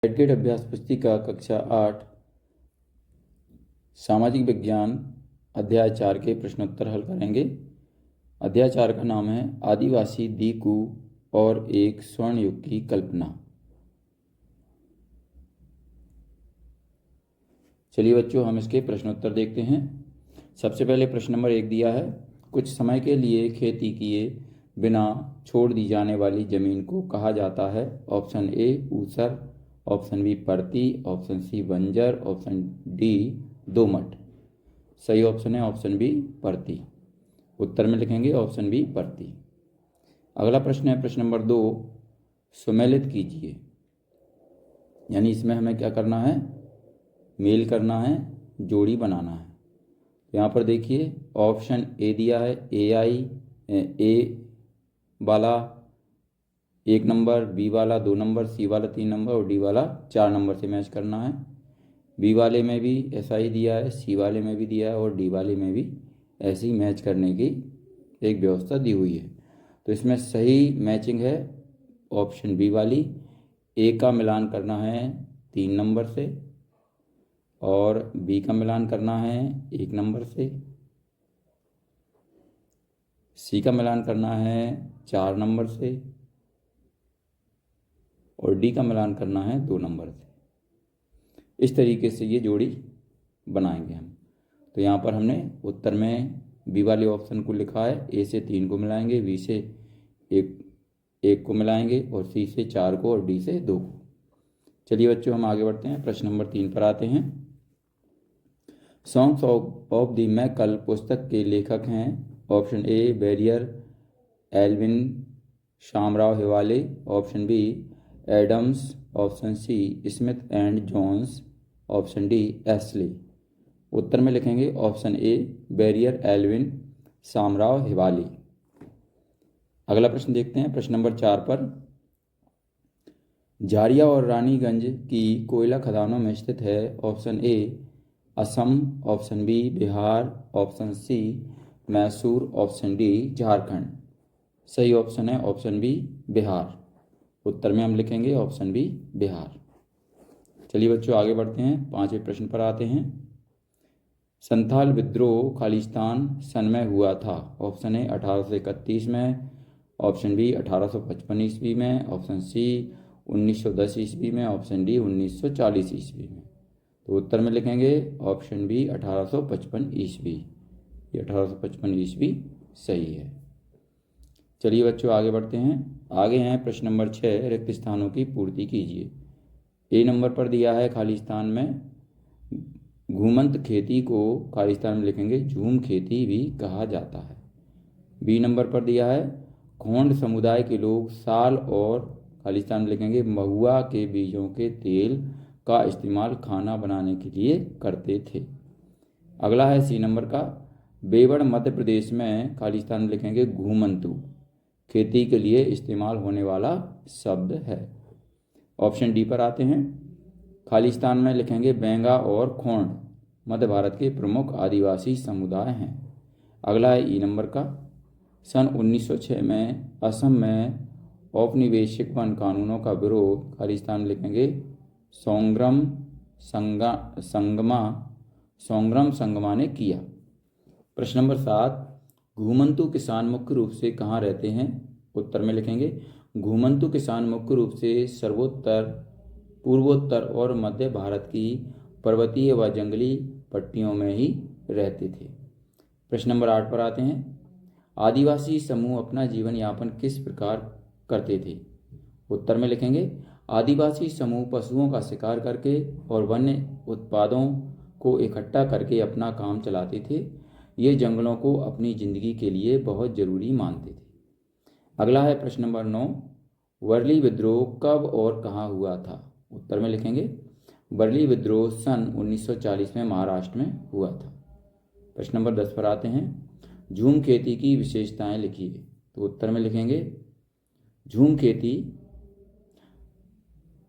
एडगेट अभ्यास पुस्तिका कक्षा 8 सामाजिक विज्ञान अध्याय 4 के प्रश्नोत्तर हल करेंगे। अध्याय 4 का नाम है आदिवासी दीकू और एक स्वर्ण युग की कल्पना। चलिए बच्चों, हम इसके प्रश्नोत्तर देखते हैं। सबसे पहले प्रश्न नंबर 1 दिया है, कुछ समय के लिए खेती किए बिना छोड़ दी जाने वाली जमीन को कहा जाता है। ऑप्शन ए ऊसर, ऑप्शन बी परती, ऑप्शन सी बंजर, ऑप्शन डी दोमट। सही ऑप्शन है ऑप्शन बी परती। उत्तर में लिखेंगे ऑप्शन बी परती। अगला प्रश्न है प्रश्न नंबर 2, सुमेलित कीजिए। यानी इसमें हमें क्या करना है, मेल करना है, जोड़ी बनाना है। यहाँ पर देखिए ऑप्शन ए दिया है, ए वाला 1 नंबर, बी वाला 2 नंबर, सी वाला 3 नंबर और डी वाला 4 नंबर से मैच करना है। बी वाले में भी ऐसा ही दिया है, सी वाले में भी दिया है और डी वाले में भी ऐसे ही मैच करने की एक व्यवस्था दी हुई है। तो इसमें सही मैचिंग है ऑप्शन बी वाली। ए का मिलान करना है 3 नंबर से और बी का मिलान करना है 1 नंबर से, सी का मिलान करना है 4 नंबर से और डी का मिलान करना है 2 नंबर से। इस तरीके से ये जोड़ी बनाएंगे हम। तो यहाँ पर हमने उत्तर में बी वाले ऑप्शन को लिखा है, ए से 3 को मिलाएंगे, बी से एक को मिलाएंगे और सी से 4 को और डी से 2 को। चलिए बच्चों, हम आगे बढ़ते हैं। प्रश्न नंबर 3 पर आते हैं। सॉन्ग्स ऑफ द मैकल पुस्तक के लेखक हैं। Option A Verrier Elwin Shamrao Hivale, option B Adams, option C Smith and Jones, option D Ashley. उत्तर में लिखेंगे option A Verrier Elwin Shamrao Hivale. अगला प्रश्न देखते हैं प्रश्न नंबर 4 पर। झारिया और रानीगंज की कोयला खदानों में स्थित है। Option A Assam, option B Bihar, option C Mysore, option D Jharkhand. सही ऑप्शन है ऑप्शन बी बिहार। उत्तर में हम लिखेंगे ऑप्शन बी बिहार। चलिए बच्चों आगे बढ़ते हैं, 5वें प्रश्न पर आते हैं। संथाल विद्रोह खालिस्तान सन में हुआ था। ऑप्शन ए 1831 में, ऑप्शन बी 1855 ईस्वी में, ऑप्शन सी 1910 ईस्वी में, ऑप्शन डी 1940 ईस्वी में। तो उत्तर में लिखेंगे ऑप्शन बी 1855 ईस्वी। ये 1855 ईस्वी सही है। चलिए बच्चों आगे बढ़ते हैं। आगे हैं प्रश्न नंबर 6, रिक्त स्थानों की पूर्ति कीजिए। ए नंबर पर दिया है खालिस्तान में घूमंत खेती को खालिस्तान में लिखेंगे झूम खेती भी कहा जाता है। बी नंबर पर दिया है खोंड समुदाय के लोग साल और खालिस्तान में लिखेंगे महुआ के बीजों के तेल का इस्तेमाल खाना बनाने के लिए करते थे। अगला है सी नंबर का बेवड़ मध्य प्रदेश में खालिस्तान में लिखेंगे घूमंतु खेती के लिए इस्तेमाल होने वाला शब्द है। ऑप्शन डी पर आते हैं। खालिस्तान में लिखेंगे बेंगा और खोंड मध्य भारत के प्रमुख आदिवासी समुदाय हैं। अगला है ई नंबर का सन 1906 में असम में औपनिवेशिक वन कानूनों का विरोध खालिस्तान में लिखेंगे सोंग्रम संगमा ने किया। प्रश्न नंबर 7, घूमंतु किसान मुख्य रूप से कहाँ रहते हैं। उत्तर में लिखेंगे घूमंतु किसान मुख्य रूप से सर्वोत्तर, पूर्वोत्तर और मध्य भारत की पर्वतीय व जंगली पट्टियों में ही रहते थे। प्रश्न नंबर 8 पर आते हैं। आदिवासी समूह अपना जीवन यापन किस प्रकार करते थे। उत्तर में लिखेंगे आदिवासी समूह पशुओं का शिकार करके और वन्य उत्पादों को इकट्ठा करके अपना काम चलाते थे। ये जंगलों को अपनी जिंदगी के लिए बहुत जरूरी मानते थे। अगला है प्रश्न नंबर 9, वर्ली विद्रोह कब और कहाँ हुआ था। उत्तर में लिखेंगे वर्ली विद्रोह सन 1940 में महाराष्ट्र में हुआ था। प्रश्न नंबर 10 पर आते हैं। झूम खेती की विशेषताएं लिखिए। तो उत्तर में लिखेंगे झूम खेती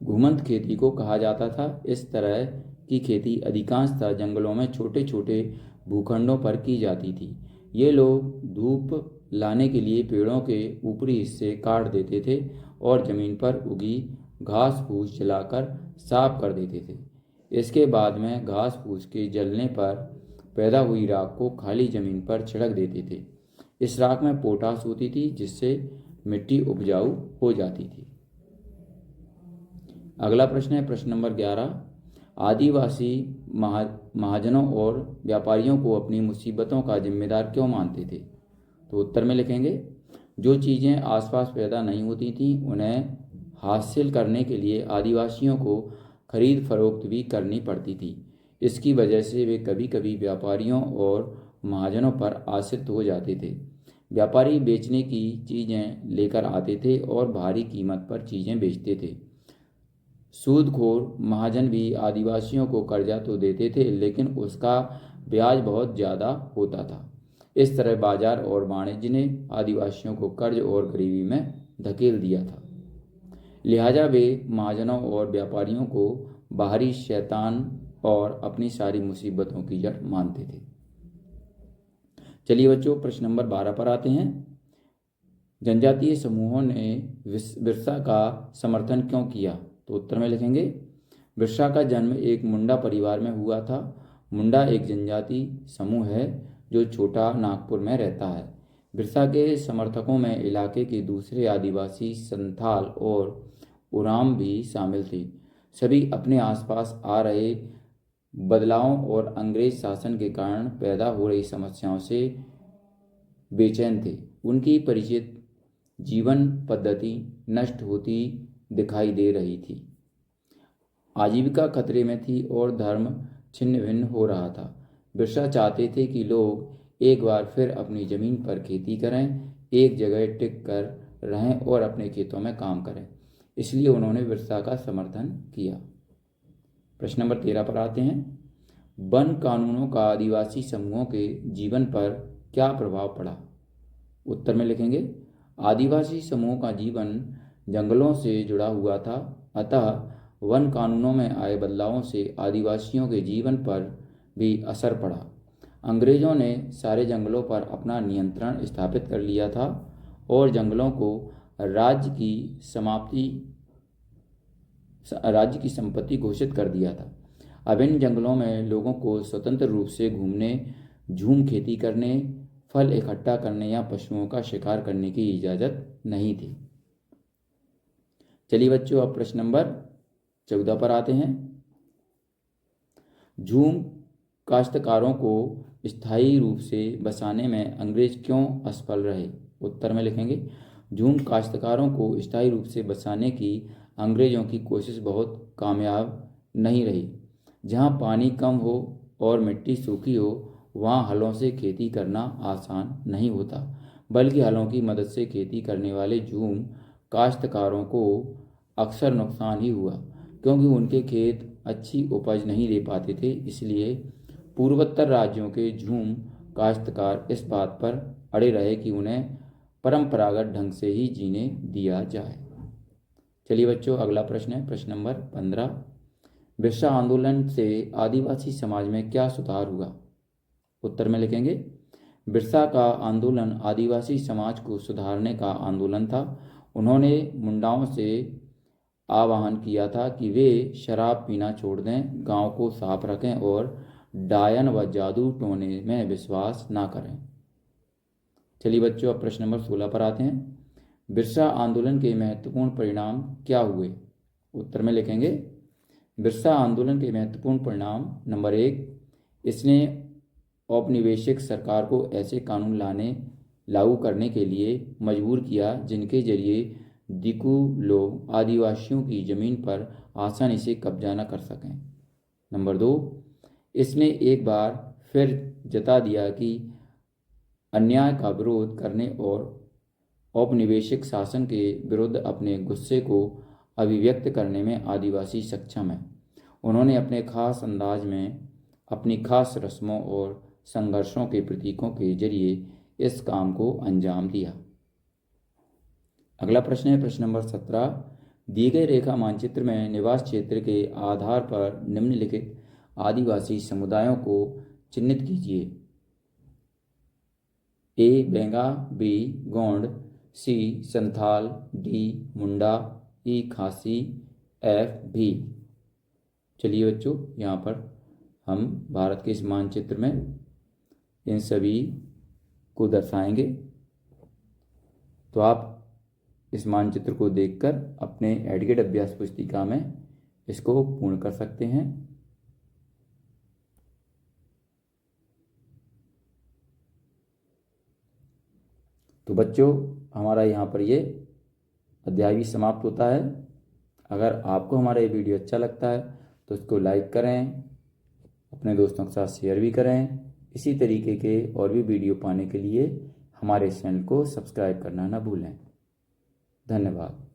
घूमंत खेती को कहा जाता था। इस तरह की खेती अधिकांशतः जंगलों में छोटे छोटे भूखंडों पर की जाती थी। ये लोग धूप लाने के लिए पेड़ों के ऊपरी हिस्से काट देते थे और जमीन पर उगी घास फूस जलाकर साफ कर देते थे। इसके बाद में घास फूस के जलने पर पैदा हुई राख को खाली जमीन पर छिड़क देते थे। इस राख में पोटास होती थी, जिससे मिट्टी उपजाऊ हो जाती थी। अगला प्रश्न है प्रश्न नंबर 11। आदिवासी महाजनों और व्यापारियों को अपनी मुसीबतों का जिम्मेदार क्यों मानते थे? तो उत्तर में लिखेंगे, जो चीज़ें आसपास पैदा नहीं होती थीं उन्हें हासिल करने के लिए आदिवासियों को खरीद फरोख्त भी करनी पड़ती थी। इसकी वजह से वे कभी कभी व्यापारियों और महाजनों पर आश्रित हो जाते थे। व्यापारी बेचने की चीज़ें लेकर आते थे और भारी कीमत पर चीज़ें बेचते थे। सूदखोर महाजन भी आदिवासियों को कर्जा तो देते थे, लेकिन उसका ब्याज बहुत ज़्यादा होता था। इस तरह बाजार और वाणिज्य ने आदिवासियों को कर्ज और गरीबी में धकेल दिया था। लिहाजा वे महाजनों और व्यापारियों को बाहरी शैतान और अपनी सारी मुसीबतों की जड़ मानते थे। चलिए बच्चों, प्रश्न नंबर 12 पर आते हैं। जनजातीय समूहों ने बिरसा का समर्थन क्यों किया? तो उत्तर में लिखेंगे, बिरसा का जन्म एक मुंडा परिवार में हुआ था। मुंडा एक जनजाति समूह है जो छोटा नागपुर में रहता है। बिरसा के समर्थकों में इलाके के दूसरे आदिवासी संथाल और उराम भी शामिल थे। सभी अपने आसपास आ रहे बदलावों और अंग्रेज शासन के कारण पैदा हो रही समस्याओं से बेचैन थे। उनकी परिचित जीवन पद्धति नष्ट होती दिखाई दे रही थी। आजीविका खतरे में थी और धर्म छिन्न भिन्न हो रहा था। बिरसा चाहते थे कि लोग एक बार फिर अपनी जमीन पर खेती करें, एक जगह टिक कर रहें और अपने खेतों में काम करें। इसलिए उन्होंने बिरसा का समर्थन किया। प्रश्न नंबर 13 पर आते हैं। वन कानूनों का आदिवासी समूहों के जीवन पर क्या प्रभाव पड़ा? उत्तर में लिखेंगे, आदिवासी समूह का जीवन जंगलों से जुड़ा हुआ था, अतः वन कानूनों में आए बदलावों से आदिवासियों के जीवन पर भी असर पड़ा। अंग्रेजों ने सारे जंगलों पर अपना नियंत्रण स्थापित कर लिया था और जंगलों को राज्य की संपत्ति घोषित कर दिया था। अब इन जंगलों में लोगों को स्वतंत्र रूप से घूमने, झूम खेती करने, फल इकट्ठा करने या पशुओं का शिकार करने की इजाज़त नहीं थी। चलिए बच्चों, अब प्रश्न नंबर 14 पर आते हैं। झूम काश्तकारों को स्थायी रूप से बसाने में अंग्रेज क्यों असफल रहे? उत्तर में लिखेंगे, झूम काश्तकारों को स्थायी रूप से बसाने की अंग्रेजों की कोशिश बहुत कामयाब नहीं रही। जहां पानी कम हो और मिट्टी सूखी हो, वहां हलों से खेती करना आसान नहीं होता, बल्कि हलों की मदद से खेती करने वाले झूम काश्तकारों को अक्सर नुकसान ही हुआ, क्योंकि उनके खेत अच्छी उपज नहीं दे पाते थे। इसलिए पूर्वोत्तर राज्यों के झूम काश्तकार इस बात पर अड़े रहे कि उन्हें परंपरागत ढंग से ही जीने दिया जाए। चलिए बच्चों, अगला प्रश्न है प्रश्न नंबर 15। बिरसा आंदोलन से आदिवासी समाज में क्या सुधार हुआ? उत्तर में लिखेंगे, बिरसा का आंदोलन आदिवासी समाज को सुधारने का आंदोलन था। उन्होंने मुंडाओं से आह्वान किया था कि वे शराब पीना छोड़ दें, गांव को साफ रखें और डायन व जादू टोने में विश्वास ना करें। चलिए बच्चों, अब प्रश्न नंबर 16 पर आते हैं। बिरसा आंदोलन के महत्वपूर्ण परिणाम क्या हुए? उत्तर में लिखेंगे, बिरसा आंदोलन के महत्वपूर्ण परिणाम नंबर 1, इसने औपनिवेशिक सरकार को ऐसे कानून लागू करने के लिए मजबूर किया जिनके जरिए दिकू लोग आदिवासियों की ज़मीन पर आसानी से कब्जा न कर सकें। नंबर 2, इसने एक बार फिर जता दिया कि अन्याय का विरोध करने और औपनिवेशिक शासन के विरुद्ध अपने गुस्से को अभिव्यक्त करने में आदिवासी सक्षम हैं। उन्होंने अपने खास अंदाज में अपनी खास रस्मों और संघर्षों के प्रतीकों के जरिए इस काम को अंजाम दिया। अगला प्रश्न है प्रश्न नंबर 17। दिए गए रेखा मानचित्र में निवास क्षेत्र के आधार पर निम्नलिखित आदिवासी समुदायों को चिन्हित कीजिए। ए बेंगा, बी गोंड, सी संथाल, डी मुंडा, ई खासी, एफ भी। चलिए बच्चों, यहाँ पर हम भारत के इस मानचित्र में इन सभी को दर्शाएंगे। तो आप इस मानचित्र को देखकर अपने एडगेट अभ्यास पुस्तिका में इसको पूर्ण कर सकते हैं। तो बच्चों, हमारा यहाँ पर ये अध्याय भी समाप्त होता है। अगर आपको हमारा ये वीडियो अच्छा लगता है तो इसको लाइक करें, अपने दोस्तों के साथ शेयर भी करें। इसी तरीके के और भी वीडियो पाने के लिए हमारे चैनल को सब्सक्राइब करना ना भूलें। धन्यवाद।